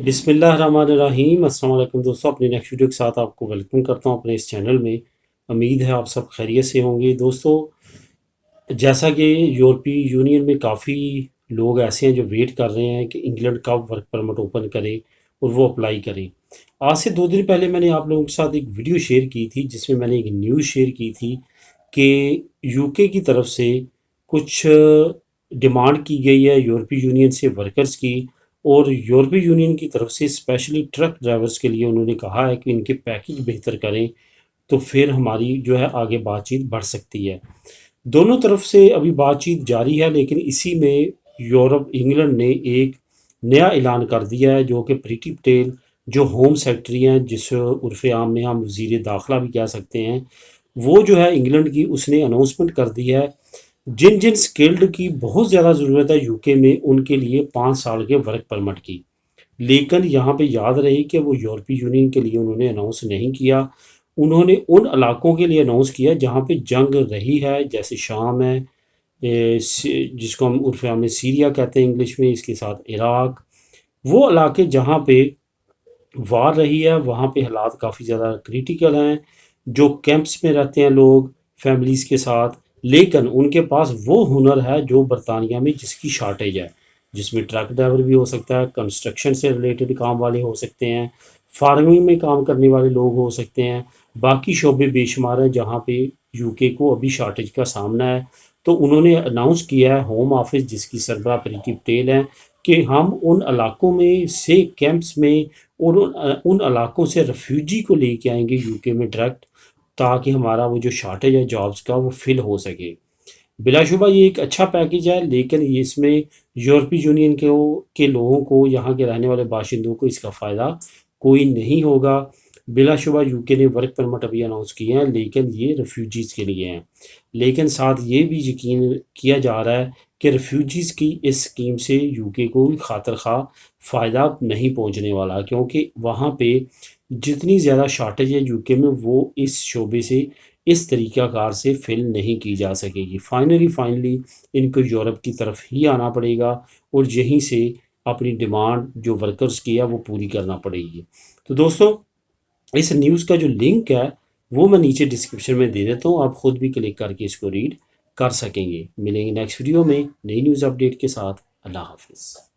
बिस्मिल्लाहिर्रहमानिर्रहीम। अस्सलाम वालेकुम दोस्तों, अपने नेक्स्ट वीडियो के साथ आपको वेलकम करता हूं अपने इस चैनल में। उम्मीद है आप सब खैरियत से होंगे। दोस्तों, जैसा कि यूरोपीय यूनियन में काफ़ी लोग ऐसे हैं जो वेट कर रहे हैं कि इंग्लैंड कब वर्क परमिट ओपन करे और वो अप्लाई करें। आज से 2 दिन पहले मैंने आप लोगों के साथ एक वीडियो शेयर की थी जिसमें मैंने एक न्यूज़ शेयर की थी कि यूके की तरफ से कुछ डिमांड की गई है यूरोपीय यूनियन से वर्कर्स की, और यूरोपीय यूनियन की तरफ से स्पेशली ट्रक ड्राइवर्स के लिए उन्होंने कहा है कि इनके पैकेज बेहतर करें, तो फिर हमारी जो है आगे बातचीत बढ़ सकती है। दोनों तरफ से अभी बातचीत जारी है, लेकिन इसी में यूरोप इंग्लैंड ने एक नया ऐलान कर दिया है जो कि प्रीति पटेल जो होम सेक्रेटरी हैं, जिस उर्फ़ आम में हम वज़ीर दाखिला भी कह सकते हैं, वो जो है इंग्लैंड की, उसने अनाउंसमेंट कर दी है जिन जिन स्किल्ड की बहुत ज़्यादा ज़रूरत है यूके में उनके लिए 5 साल के वर्क परमिट की। लेकिन यहाँ पे याद रहे कि वो यूरोपीय यूनियन के लिए उन्होंने अनाउंस नहीं किया। उन्होंने उन इलाकों के लिए अनाउंस किया जहाँ पे जंग रही है, जैसे शाम है, जिसको हम उर्फ़ में सीरिया कहते हैं इंग्लिश में, इसके साथ इराक। वो इलाके जहाँ पे वार रही है वहाँ पे हालात काफ़ी ज़्यादा क्रिटिकल हैं। जो कैंप्स में रहते हैं लोग फैमिलीज़ के साथ, लेकिन उनके पास वो हुनर है जो बरतानिया में जिसकी शार्टेज है, जिसमें ट्रक ड्राइवर भी हो सकता है, कंस्ट्रक्शन से रिलेटेड काम वाले हो सकते हैं, फार्मिंग में काम करने वाले लोग हो सकते हैं, बाकी शोबे बेशुमार हैं जहाँ पे यूके को अभी शार्टेज का सामना है। तो उन्होंने अनाउंस किया है होम ऑफिस, जिसकी सरबराह प्रीति पटेल हैं, कि हम उन इलाकों में से कैंप्स में और उन इलाकों से रेफ्यूजी को लेके आएंगे यूके में डायरेक्ट, ताकि हमारा वो जो शार्टेज है जॉब्स का वो फिल हो सके। बिलाशुबा ये एक अच्छा पैकेज है, लेकिन ये इसमें यूरोपीय यूनियन के लोगों को, यहाँ के रहने वाले बाशिंदों को इसका फ़ायदा कोई नहीं होगा। बिलाशुबा यूके ने वर्क परमिट अभी अनाउंस किए हैं, लेकिन ये रेफ्यूजीज़ के लिए हैं। लेकिन साथ ये भी यकीन किया जा रहा है कि रेफ्यूजीज़ की इस स्कीम से यूके को खातिर खा फ़ायदा नहीं पहुंचने वाला, क्योंकि वहाँ पे जितनी ज़्यादा शार्टेज है यूके में वो इस शोबे से इस तरीक़ाकार से फिल नहीं की जा सकेगी। फाइनली इनको यूरोप की तरफ ही आना पड़ेगा और यहीं से अपनी डिमांड जो वर्कर्स की है वो पूरी करना पड़ेगी। तो दोस्तों, इस न्यूज़ का जो लिंक है वो मैं नीचे डिस्क्रिप्शन में दे देता हूँ, आप ख़ुद भी क्लिक करके इसको रीड कर सकेंगे। मिलेंगे नेक्स्ट वीडियो में नई न्यूज़ अपडेट के साथ। अल्लाह हाफिज़।